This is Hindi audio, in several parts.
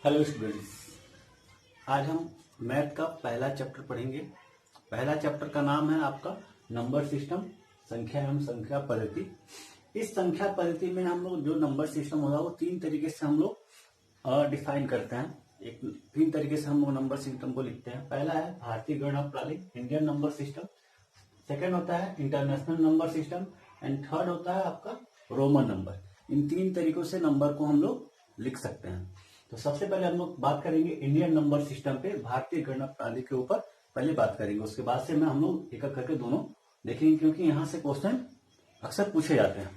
हेलो स्टूडेंट्स, आज हम मैथ का पहला चैप्टर पढ़ेंगे। पहला चैप्टर का नाम है आपका नंबर सिस्टम, संख्या एवं संख्या पद्धति। इस संख्या पद्धति में हम लोग जो नंबर सिस्टम होगा वो तीन तरीके से हम लोग डिफाइन करते हैं। तीन तरीके से हम लोग नंबर सिस्टम को लिखते हैं। पहला है भारतीय गणना प्रणाली, इंडियन नंबर सिस्टम। सेकेंड होता है international number system and third होता है आपका रोमन नंबर। इन तीन तरीकों से नंबर को हम लोग लिख सकते हैं। तो सबसे पहले हम लोग बात करेंगे इंडियन नंबर सिस्टम पे, भारतीय गणना प्रणाली के ऊपर पहले बात करेंगे। उसके बाद से हम लोग एक एक करके दोनों देखेंगे, क्योंकि यहां से क्वेश्चन अक्सर पूछे जाते हैं।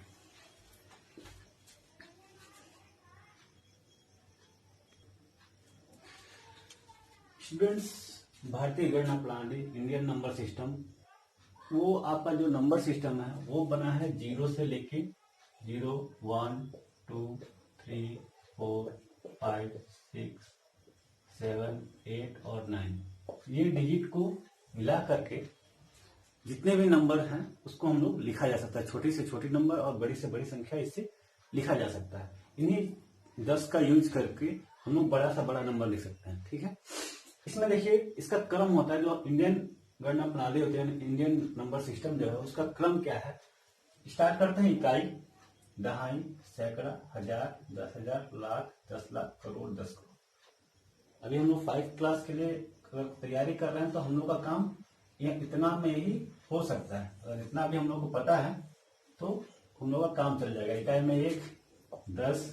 स्टूडेंट्स, भारतीय गणना प्रणाली इंडियन नंबर सिस्टम, वो आपका जो नंबर सिस्टम है वो बना है जीरो से लेके 0, 1, 2, 3, 4, 5, 6, 7, 8 और 9 ये डिजिट को मिला करके जितने भी नंबर हैं उसको हम लोग लिखा जा सकता है। छोटी से छोटी नंबर और बड़ी से बड़ी संख्या इससे लिखा जा सकता है। इन्हीं 10 का यूज करके हम लोग बड़ा से बड़ा नंबर लिख सकते हैं। ठीक है, इसमें देखिए इसका क्रम होता है। जो इंडियन गणना प्रणाली होती है, इंडियन नंबर सिस्टम जो है उसका क्रम क्या है। स्टार्ट करते हैं इकाई, दहाई, सैकड़ा, हजार, 10,000, लाख, 10 लाख, करोड़, 10 करोड़। अभी हम लोग 5 क्लास के लिए अगर तैयारी कर रहे हैं तो हम लोग का काम ये इतना में ही हो सकता है। अगर इतना भी हम लोग को पता है तो हम लोग का काम चल जाएगा। इकाई में 1, 10,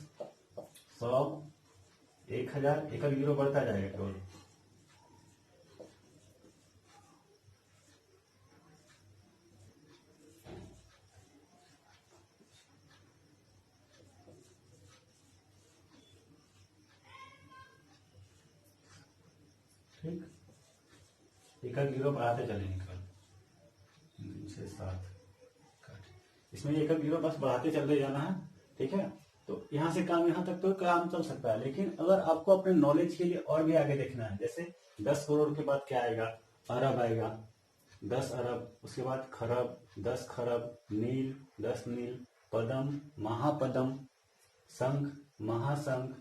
100, 1000, एक जीरो बढ़ता जाएगा केवल। ठीक, एक जीरो बढ़ाते चलेंगे केवल 6, 7। इसमें एक जीरो बस बढ़ाते चलते जाना है। ठीक है, तो यहाँ से काम यहाँ तक तो काम चल सकता है। लेकिन अगर आपको अपने नॉलेज के लिए और भी आगे देखना है, जैसे 10 करोड़ के बाद क्या आएगा, अरब आएगा, 10 अरब, उसके बाद खरब, 10 खरब, नील, 10 नील, पदम, महापदम, संख, महासंख,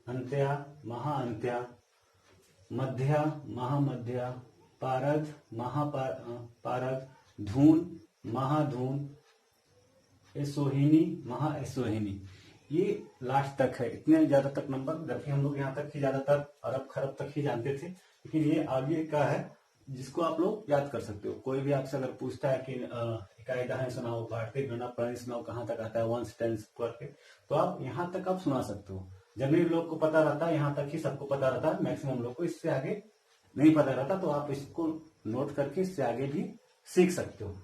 अंत्या, महाअंत्या, मध्या, महामध्या, पारद, महापारद, धून, महाधून, एसोहिनी, महाएसोहिनी। ये लास्ट तक है, इतने ज्यादा तक नंबर। जबकि हम लोग यहाँ तक ही ज्यादातर अरब खरब तक ही जानते थे, लेकिन ये आगे का है जिसको आप लोग याद कर सकते हो। कोई भी आपसे अगर पूछता है कि इकाई दहाई सुनाओ, भारतीय गणना प्रणाली सुनाओ, कहाँ तक आता है 1 से 10 करके, तो आप यहाँ तक आप सुना सकते हो। जनरली लोग को पता रहता है, यहाँ तक ही सबको पता रहता है। मैक्सिमम लोग को इससे आगे नहीं पता रहता, तो आप इसको नोट करके इससे आगे भी सीख सकते हो।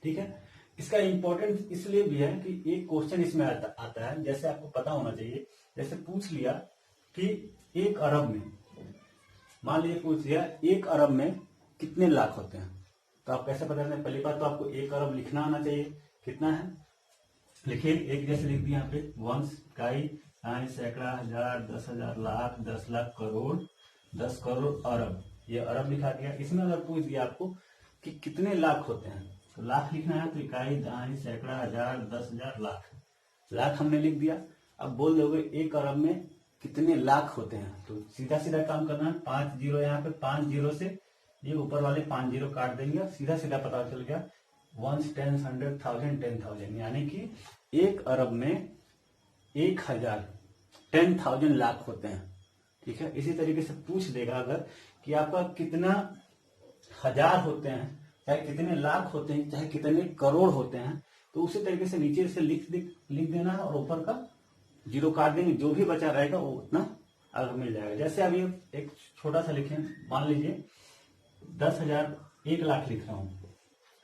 ठीक है, इसका इंपॉर्टेंस इसलिए भी है कि एक क्वेश्चन इसमें आता है, जैसे आपको पता होना चाहिए। जैसे पूछ लिया कि 1 अरब में, मान लीजिए पूछ लिया 1 अरब में कितने लाख होते हैं, तो आप कैसे पता करें। पहली बात तो आपको 1 अरब लिखना आना चाहिए। कितना है लिखिए, एक जैसे लिख दिया यहाँ पे, वंश, इकाई, दहाई, सैकड़ा, हजार, 10,000, लाख, 10 लाख, करोड़, 10 करोड़, अरब। ये अरब लिखा गया। इसमें अगर पूछ दिया आपको कि कितने लाख होते हैं, तो लाख लिखना है तो इकाई, दहाई, सैकड़ा, हजार, 10,000, लाख। लाख हमने लिख दिया। अब बोल दोगे 1 अरब में कितने लाख होते हैं, तो सीधा सीधा काम करना है। 5 जीरो यहाँ पे, 5 जीरो से ये ऊपर वाले 5 जीरो काट देंगे, सीधा सीधा पता चल गया 1, 10, 100, 1000, 10,000। यानी कि 1 अरब में 1000, 10,000 लाख होते हैं। ठीक है, इसी तरीके से पूछ देगा अगर कि आपका कितना हजार होते हैं, चाहे कितने लाख होते हैं, चाहे कितने करोड़ होते हैं, तो उसी तरीके से नीचे से लिख देना है और ऊपर का जीरो काट देंगे। जो भी बचा रहेगा वो उतना आगे मिल जाएगा। जैसे अभी एक छोटा सा लिखें, मान लीजिए 10,000, 1 लाख लिख रहा हूँ,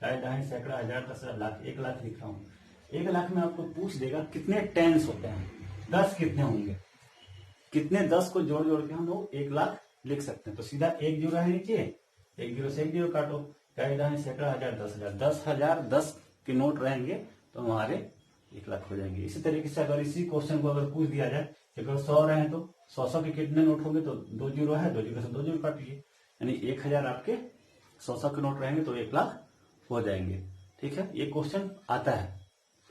दहाई, सैकड़ा, हजार, 10,000, लाख, 1 लाख लिख रहा हूँ। 1 लाख में आपको पूछ देगा कितने टेंस होते हैं, 10 कितने होंगे, कितने 10 को जोड़ जोड़ के हम लोग 1 लाख लिख सकते हैं। तो सीधा 1 जीरो है नीचे, 1 जीरो से 1 जीरो काटो, दहाई, सैकड़ा, हजार, 10,000, 10,000 10 के नोट रहेंगे तो हमारे 1 लाख हो जाएंगे। इसी तरीके से अगर इसी क्वेश्चन को अगर पूछ दिया जाए कि अगर 100 रहे तो 100 के कितने नोट होंगे, तो 2 जीरो है, 2 जीरो से 2 जीरो काट लीजिए, यानी 1000 आपके 100 के नोट रहेंगे तो 1 लाख हो जाएंगे। ठीक है, ये क्वेश्चन आता है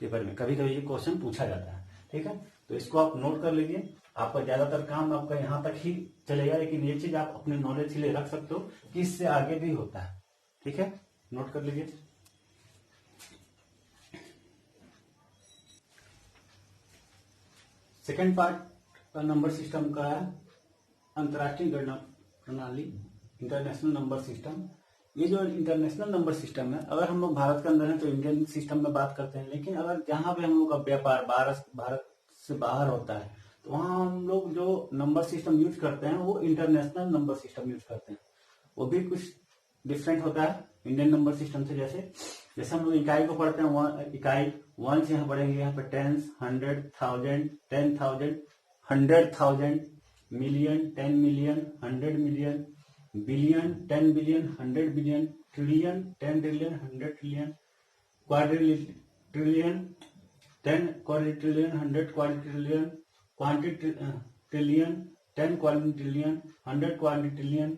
पेपर में, कभी कभी ये क्वेश्चन पूछा जाता है। ठीक है, तो इसको आप नोट कर लीजिए। आपका ज्यादातर काम आपका यहाँ तक ही चलेगा, लेकिन ये चीज आप अपने नॉलेज के लिए रख सकते हो कि इससे आगे भी होता है। ठीक है, नोट कर लीजिए। सेकेंड पार्ट नंबर सिस्टम का है अंतर्राष्ट्रीय गणना प्रणाली, इंटरनेशनल नंबर सिस्टम। ये जो इंटरनेशनल नंबर सिस्टम है, अगर हम लोग भारत के अंदर हैं तो इंडियन सिस्टम में बात करते हैं, लेकिन अगर जहां पे हम लोग का व्यापार भारत से बाहर होता है तो वहां हम लोग जो नंबर सिस्टम यूज करते हैं वो इंटरनेशनल नंबर सिस्टम यूज करते हैं। वो भी कुछ डिफरेंट होता है इंडियन नंबर सिस्टम से। जैसे हम लोग इकाई को पढ़ते हैं, इकाई 1 से यहाँ पढ़ेंगे, यहाँ पे tens, 100, 1000, 10,000, 100,000, million, 10 million, 100 million, billion, 10 billion, 100 billion, trillion, 10 trillion, 100 trillion, quadrillion, 10 quadrillion, 100 quadrillion, quintitrillion, 10 quintitrillion, 100 quintitrillion,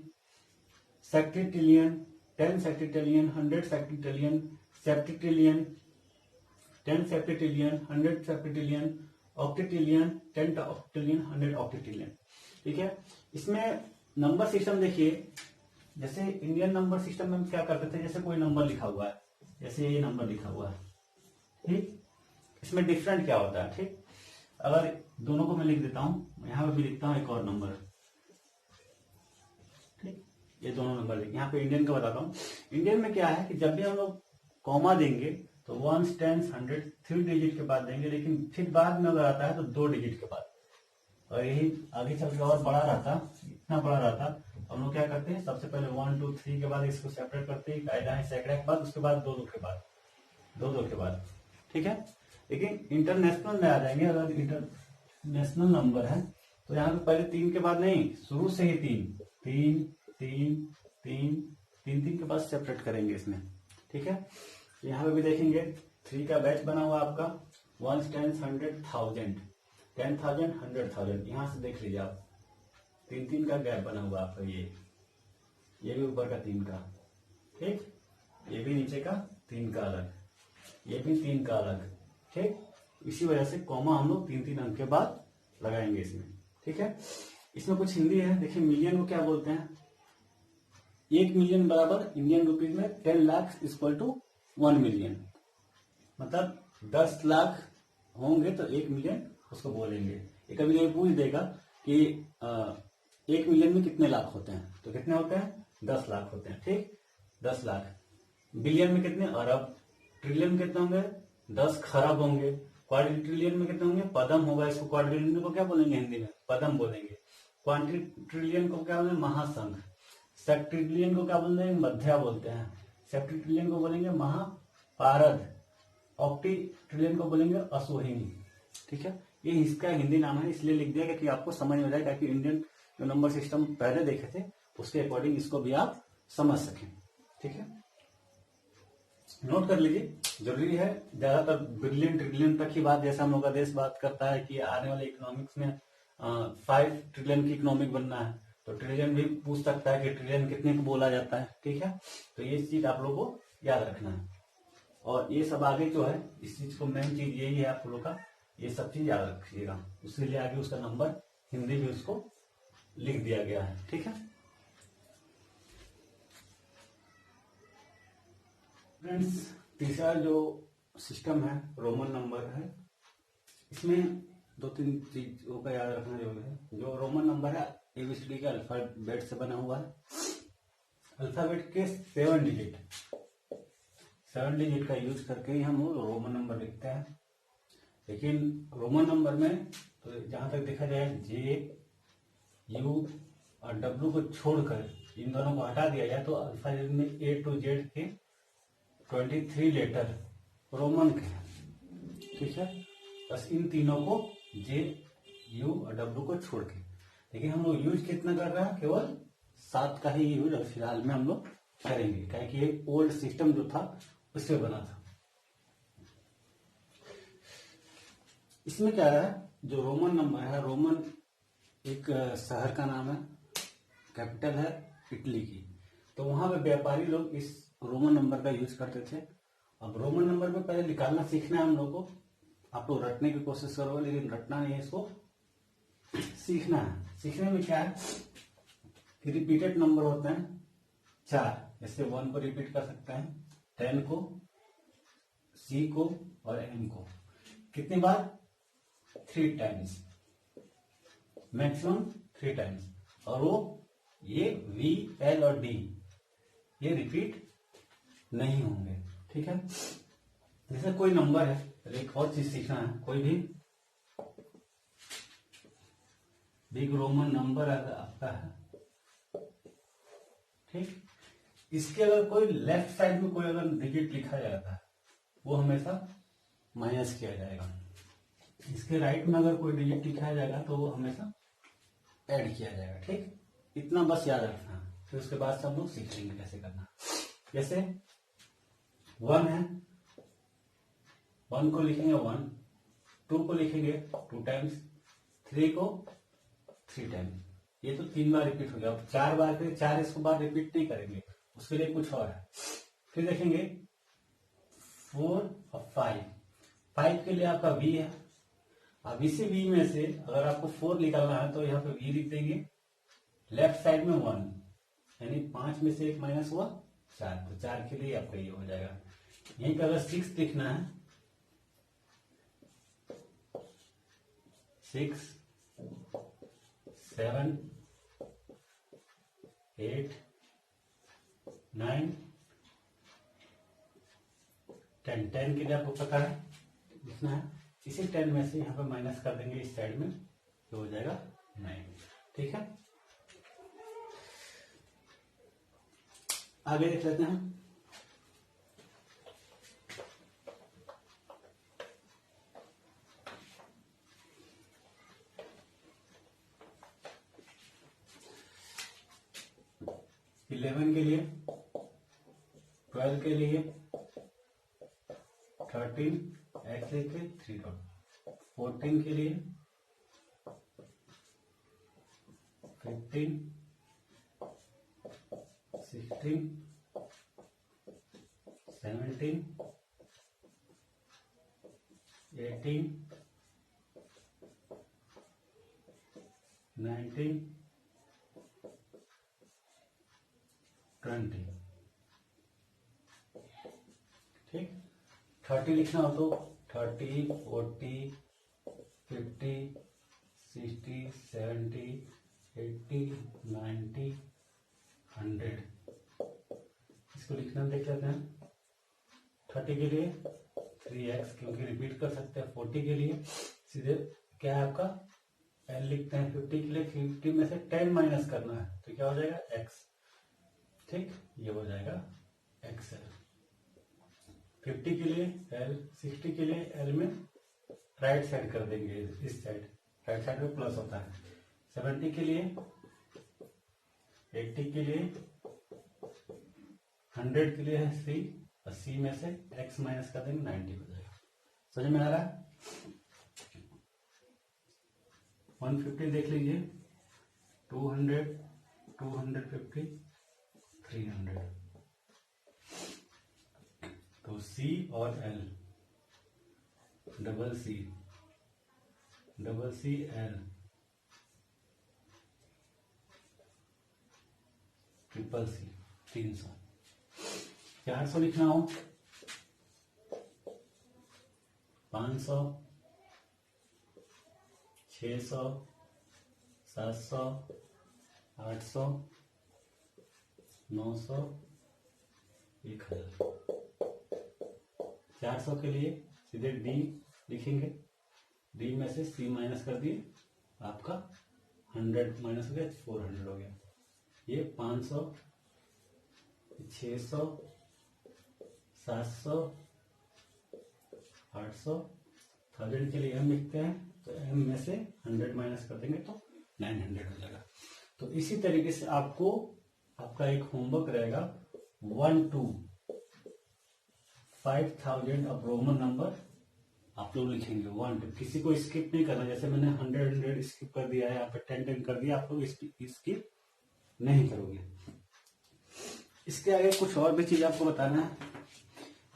sextitrillion, 10 sextitrillion, 100 sextitrillion, septitrillion, 10 septitrillion, 100 septitrillion, octitrillion, 10 octitrillion, 100 octitrillion. ठीक है, इसमें नंबर सिस्टम देखिए, जैसे इंडियन नंबर सिस्टम में हम क्या करते थे, जैसे कोई नंबर लिखा हुआ है, जैसे ये नंबर लिखा हुआ है, ठीक, इसमें डिफरेंट क्या होता है। ठीक, अगर दोनों को मैं लिख देता हूं, यहां पे भी लिखता हूं एक और नंबर, ठीक, ये दोनों नंबर लिख, यहाँ पे इंडियन का बताता हूँ। इंडियन में क्या है कि जब भी हम लोग कॉमा देंगे तो 1, 10, 100 3 डिजिट के बाद देंगे, लेकिन फिर बाद में अगर आता है तो 2 डिजिट के बाद, और यही आगे चल के और बड़ा रहता, इतना बड़ा रहता, हम लोग क्या करते हैं, सबसे पहले 1, 2, 3 के बाद इसको सेपरेट करते हैं, कायदा सैकड़े के बाद, उसके बाद 2 के बाद, 2 के बाद। ठीक है, लेकिन इंटरनेशनल में आ जाएंगे, अगर इंटरनेशनल नंबर है तो यहाँ पे पहले 3 के बाद नहीं, शुरू से ही 3 3 3 3 3 के बाद सेपरेट करेंगे इसमें। ठीक है, यहाँ पे भी देखेंगे 3 का बैच बना हुआ आपका, 1, 10, 100, 1000, 10,000, 100,000, यहां से देख लीजिए आप, 3 का गैप बना हुआ आपका, ये भी ऊपर का 3 का, ठीक, ये भी नीचे का 3 का अलग, ये भी 3 का अलग। ठीक, इसी वजह से कॉमा हम लोग 3 अंक के बाद लगाएंगे इसमें। ठीक है, इसमें कुछ हिंदी है, देखिए मिलियन को क्या बोलते हैं, 1 मिलियन बराबर इंडियन रुपीज में 10 लाख इक्वल टू 1 मिलियन, मतलब 10 लाख होंगे तो 1 मिलियन उसको बोलेंगे। ये कभी कभी पूछ देगा कि 1 मिलियन में कितने लाख होते हैं, तो कितने होते हैं, 10 लाख होते हैं। ठीक, 10 लाख। बिलियन में कितने, अरब। ट्रिलियन में कितने होंगे, 10 खरब होंगे। क्वाड्रिलियन में कितने होंगे, पदम होगा, इसको क्वाड्रिलियन को क्या बोलेंगे हिंदी में, पदम बोलेंगे। क्वांटिट्रिलियन को क्या बोलेंगे, महासंघ। सेक्टिलियन को क्या बोलते हैं, मध्या बोलते हैं। सेप्टिट्रिलियन को बोलेंगे महापारद। ऑक्टिट्रिलियन को बोलेंगे असोहिनी। ठीक है, ये इसका हिंदी नाम है, इसलिए लिख दिया कि आपको समझ में जाए, ताकि इंडियन जो नंबर सिस्टम पहले देखे थे उसके अकॉर्डिंग इसको भी आप समझ सकें। ठीक है, नोट कर लीजिए, जरूरी है। ज्यादातर बिलियन ट्रिलियन तक ही बात, जैसा हम लोग का देश बात करता है कि आने वाले इकोनॉमिक्स में 5 ट्रिलियन की इकोनॉमिक बनना है, तो ट्रिलियन भी पूछ सकता है कि ट्रिलियन कितने को बोला जाता है। ठीक है, तो ये चीज आप लोग को याद रखना है, और ये सब आगे जो है, इस चीज को मेन चीज यही है आप लोग का, ये सब चीज याद रखिएगा, उसके लिए आगे उसका नंबर हिंदी में उसको लिख दिया गया है। ठीक है फ्रेंड्स, तीसरा जो सिस्टम है रोमन नंबर है। इसमें 2-3 चीजों का याद रखना जरूरी है। जो रोमन नंबर है एबीसीडी के अल्फाबेट से बना हुआ है। अल्फाबेट के 7 डिजिट का यूज करके ही हम रोमन नंबर लिखते हैं। लेकिन रोमन नंबर में तो जहां तक देखा जाए जे, यू और डब्ल्यू को छोड़कर इन दोनों को हटा दिया जाए तो अल्फाबेट में ए टू जेड के 23 लेटर रोमन के हैं। ठीक है, बस इन तीनों को जे, यू और डब्ल्यू को छोड़ के, लेकिन हम लोग यूज कितना कर रहे हैं, केवल 7 का ही यूज और फिलहाल में हम लोग करेंगे, क्योंकि ये ओल्ड सिस्टम जो था उससे बना था। इसमें क्या है, जो रोमन नंबर है, रोमन एक शहर का नाम है, कैपिटल है इटली की, तो वहां पे व्यापारी लोग इस रोमन नंबर का यूज करते थे। अब रोमन नंबर में पहले निकालना सीखना है हम लोग को, आप लोग रटने की कोशिश करोगे, लेकिन रटना नहीं है इसको, सीखना है। सीखने में क्या है कि रिपीटेड नंबर होते हैं 4, जैसे 1 को रिपीट कर सकते हैं, 10 को, C को और M को। कितनी बार? 3 टाइम्स, मैक्सिमम 3 टाइम्स। और वो ये V, L और D ये रिपीट नहीं होंगे, ठीक है। जैसे कोई नंबर है, एक और चीज सीखना है, कोई भी बिग रोमन नंबर अगर आपका है, ठीक, इसके अगर कोई लेफ्ट साइड में कोई अगर डिजिट लिखा जाता है वो हमेशा माइनस किया जाएगा। इसके राइट में अगर कोई डिजिट लिखा जाएगा तो वो हमेशा ऐड किया जाएगा, ठीक। इतना बस याद रखना, फिर उसके बाद सब लोग सीख लेंगे कैसे करना। जैसे 1 है, 1 को लिखेंगे 1, 2 को लिखेंगे 2 टाइम्स, 3 को 3 टाइम्स। ये तो 3 बार रिपीट हो गया। अब 4 बार के 4 इसको बार रिपीट नहीं करेंगे, उसके लिए कुछ और है। फिर देखेंगे 4 और 5 के लिए आपका V है। अब इसी V में से अगर आपको 4 निकालना है तो यहाँ पे V लिख देंगे, लेफ्ट साइड में 1, यानी 5 में से 1 माइनस हुआ 4, तो 4 के लिए आपका ये हो जाएगा। यहीं पे अगर 6 लिखना है, 6, 7, 8, 9, 10, 10 के लिए आपको पता है लिखना है। इसी 10 में से यहाँ पे माइनस कर देंगे इस साइड में, तो हो जाएगा 9, ठीक है। आगे देख लेते हैं। इलेवन के लिए, 12 के लिए 13, एक्स लेके 3 डॉट, 14 के लिए 15, 16, 17, 18, 19, 20, ठीक। 30 लिखना हो तो 30, 40, 50, 60, 70, 80, 90, 100, इसको लिखना देख लेते हैं। 30 के लिए 3x, क्योंकि रिपीट कर सकते हैं। 40 के लिए सीधे क्या है आपका L लिखते हैं। 50 के लिए 50 में से 10 माइनस करना है, तो क्या हो जाएगा x, ठीक, ये हो जाएगा XL। 50 के लिए L, 60 के लिए L में राइट साइड कर देंगे, इस साइड, राइट साइड में प्लस होता है। 70 के लिए, 80 के लिए, 100 के लिए है C, और C में से x माइनस कर देंगे, 90 हो जाएगा। समझ में आ रहा है? 150 देख लीजिए, 200, 250, 300, तो C और L, double C, L, triple C, 300। 400 लिखना हो, 500, 600, 700, 800, 900, 1000। 400 के लिए सीधे D लिखेंगे, D में से C माइनस कर दिए, आपका 100 माइनस हो गया, 400 हो गया। ये 500, 600, 700, 800, 1000 के लिए M लिखते हैं, तो M में से 100 माइनस कर देंगे तो 900 हो जाएगा। तो इसी तरीके से आपको आपका एक होमवर्क रहेगा 1 to 5000 अब रोमन नंबर आप लोग लिखेंगे 1 to, किसी को स्किप नहीं करना। जैसे मैंने 100 स्किप कर दिया है, यहाँ पे 10 कर दिया, आप लोग स्किप नहीं करोगे। इसके आगे कुछ और भी चीज आपको बताना है।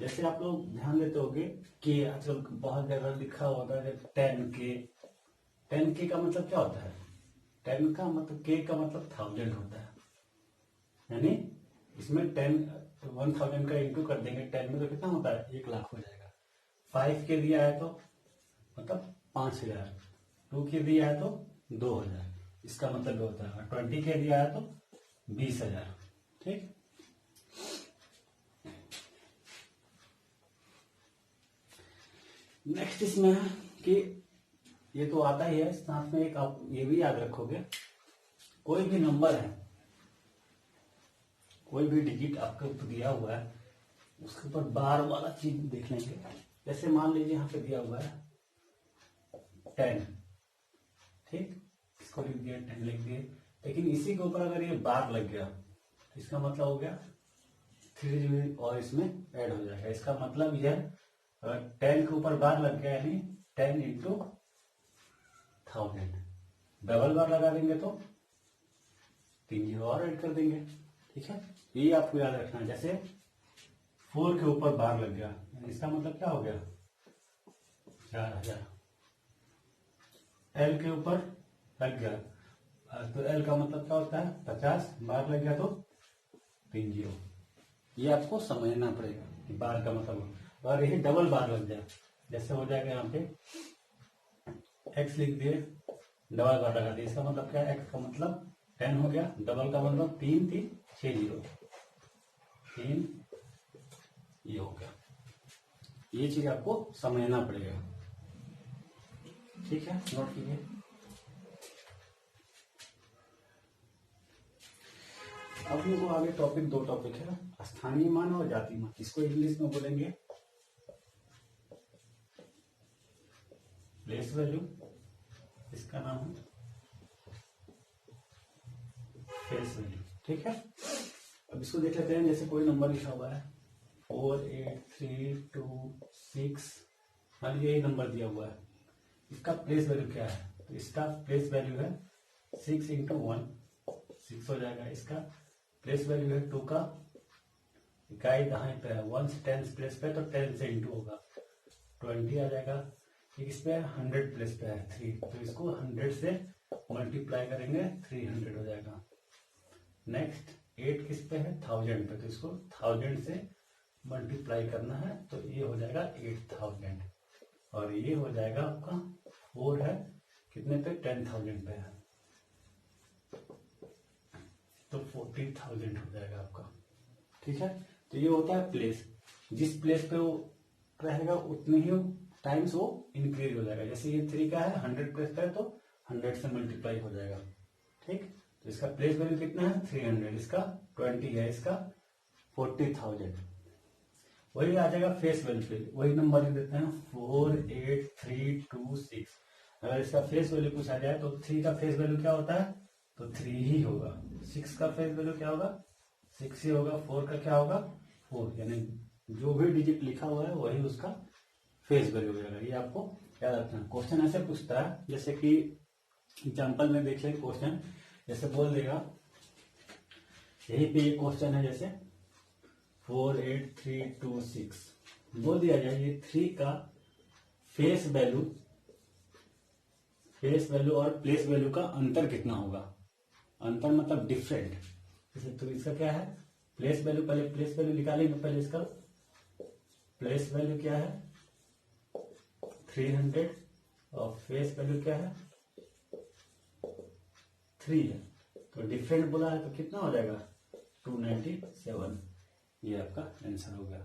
जैसे आप लोग ध्यान देते होगे कि आजकल बहुत जगह लिखा होता है 10 के 10K का मतलब क्या होता है? 10 का मतलब K का मतलब 1000 होता है, यानी इसमें 1000 का इंटू कर देंगे 10 में तो कितना होता है? 1,00,000 हो जाएगा। 5K दिया है तो मतलब 5,000, 2K दिया है तो 2,000, इसका मतलब ये होता है। 20K दिया है तो 20,000। ठीक, नेक्स्ट इसमें है कि ये तो आता ही है, साथ में एक आप ये भी याद रखोगे, कोई भी नंबर है, कोई भी डिजिट आपके ऊपर दिया हुआ है उसके ऊपर बार वाला चीज देख लेंगे। जैसे मान लीजिए यहाँ पे दिया हुआ है 10, ठीक, इसको लिख दिया 10 लिख दिए, लेकिन इसी के ऊपर अगर ये बार लग गया तो इसका मतलब हो गया 3 और इसमें ऐड हो जाएगा। इसका मतलब यह 10 के ऊपर बार लग गया यानी 10 इंटू 1000, डबल बार लगा देंगे तो 3 जीरो और ऐड कर देंगे। ठीक है, ये आपको याद रखना है। जैसे 4 के ऊपर बार लग गया, इसका मतलब क्या हो गया? 4,000। L के ऊपर लग गया तो L का मतलब क्या होता है? 50, बार लग गया तो 3 जीरो। ये आपको समझना पड़ेगा कि बार का मतलब, और यही डबल बार लग जाए, जैसे हो जाएगा यहाँ पे x लिख दिए, डबल बार लगा दिए, इसका मतलब क्या है? x का मतलब 10 हो गया, डबल का मतलब 3 3 6 जीरो, 3, ये हो गया। ये चीज आपको समझना पड़ेगा। ठीक है, नोट कीजिए। अब हम लोग आगे टॉपिक, 2 टॉपिक है, स्थानीय मान और जाति मान। इसको इंग्लिश में बोलेंगे प्लेस वैल्यू, इसका नाम है फेस वैल्यू। ठीक है, अब इसको देख लेते हैं। जैसे कोई नंबर लिखा हुआ है 48326, मान लीजिए ये नंबर दिया हुआ है, इसका प्लेस वैल्यू क्या है? तो इसका प्लेस वैल्यू है 6 इंटू 1, 6 हो जाएगा। इसका प्लेस वैल्यू है 2 का इकाई दहाई पे है, 1 से 10 प्लेस पे तो 10 से इंटू होगा 20 आ जाएगा। इस पे 100 प्लेस पे है 3, तो इसको 100 से मल्टीप्लाई करेंगे 300 हो जाएगा। नेक्स्ट 8 किस पे है? 1000 पे, तो इसको 1000 से मल्टीप्लाई करना है तो ये हो जाएगा 8000, और ये हो जाएगा आपका 4 है कितने पे? 10,000 पे है तो 40,000 हो जाएगा आपका। ठीक है, तो ये होता है प्लेस। जिस प्लेस पे वो रहेगा उतने ही टाइम्स वो इंक्रीज हो जाएगा। जैसे ये 3 का है, 100 प्लेस पे है तो 100 से मल्टीप्लाई हो जाएगा। ठीक, तो इसका प्लेस वैल्यू कितना है? 300, इसका 20 है, इसका 40,000। वही आ जाएगा फेस वैल्यू पे, वही नंबर लिख देते हैं 48326। अगर इसका फेस वैल्यू पूछा जाए तो 3 का फेस वैल्यू क्या होता है? तो 3 ही होगा। 6 का फेस वैल्यू क्या होगा? 6 ही होगा। 4 का क्या होगा? 4, यानी जो भी डिजिट लिखा हुआ है वही उसका फेस वैल्यू हो जाएगा। ये आपको याद रखना है। क्वेश्चन ऐसे पूछता है, जैसे कि एग्जाम्पल में देखिए क्वेश्चन, जैसे बोल देगा, यही पे ये क्वेश्चन है, जैसे 48326 बोल दिया जाए, ये 3 का फेस वैल्यू और प्लेस वैल्यू का अंतर कितना होगा? अंतर मतलब डिफरेंट। जैसे तो इसका क्या है? प्लेस वैल्यू, पहले प्लेस वैल्यू निकालेंगे। पहले इसका प्लेस वैल्यू क्या है? 300, और फेस वैल्यू क्या है? 3 है, तो डिफरेंट बोला है तो कितना हो जाएगा? 297। ये आपका आंसर हो गया।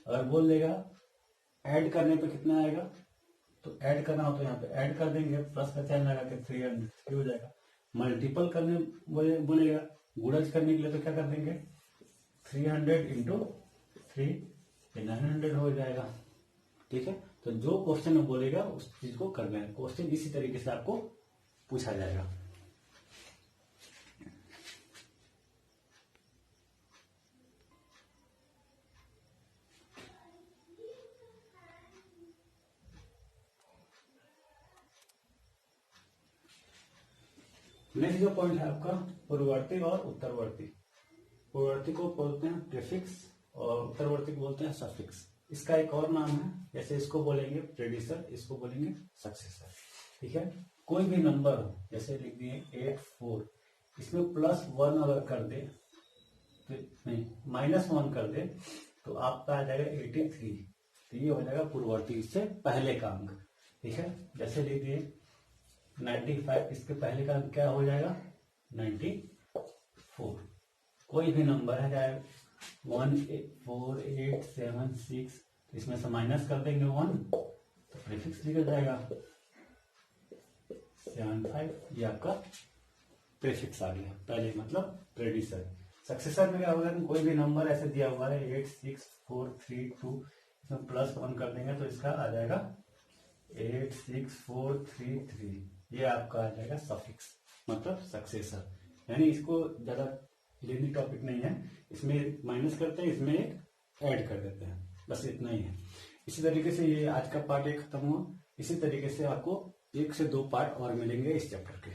अगर बोल देगा ऐड करने पे कितना आएगा, तो ऐड करना हो तो यहाँ पे ऐड कर देंगे, प्लस का साइन लगा के 300 हो जाएगा। मल्टीपल करने बोलेगा, गुणज करने के लिए तो क्या कर देंगे? 300 इंटू 3, 900 हो जाएगा। ठीक है, तो जो क्वेश्चन में बोलेगा उस चीज को कर लें। क्वेश्चन इसी तरीके से आपको पूछा जाएगा। नेक्स्ट जो पॉइंट है आपका पूर्ववर्ती और उत्तरवर्ती। पूर्ववर्ती को बोलते हैं प्रीफिक्स और उत्तरवर्ती को बोलते हैं सफिक्स। इसका एक और नाम है, जैसे इसको बोलेंगे प्रेडिसर, इसको बोलेंगे सक्सेसर। ठीक है, कोई भी नंबर हो, जैसे लिख दिए 84, इसमें +1 अगर कर दे तो नहीं -1 कर दे तो आपका आ जाएगा 83। तो ये हो जाएगा पूर्ववर्ती इससे पहले का अंक। ठीक है, जैसे लिख दिए 95, इसके पहले का अंक क्या हो जाएगा 94। कोई भी नंबर है चाहे 1 4 8 7 6, इसमें से माइनस कर देंगे 1 तो प्रीफिक्स लिखा जाएगा 75। ये आपका प्रीफिक्स आ गया, पहले मतलब प्रेडिसर। सक्सेसर में क्या होगा, कोई भी नंबर ऐसे दिया हुआ है 8 6 4 3 2, इसमें +1 कर देंगे तो इसका आ जाएगा 8 6 4 3 3। ये आपका आ जाएगा सफिक्स मतलब सक्सेसर। यानी इसको ज्यादा लेनी टॉपिक नहीं है, इसमें माइनस करते हैं, इसमें एक ऐड कर देते हैं, बस इतना ही है। इसी तरीके से ये आज का पार्ट 1 खत्म हुआ। इसी तरीके से आपको 1 से 2 पार्ट और मिलेंगे इस चैप्टर के।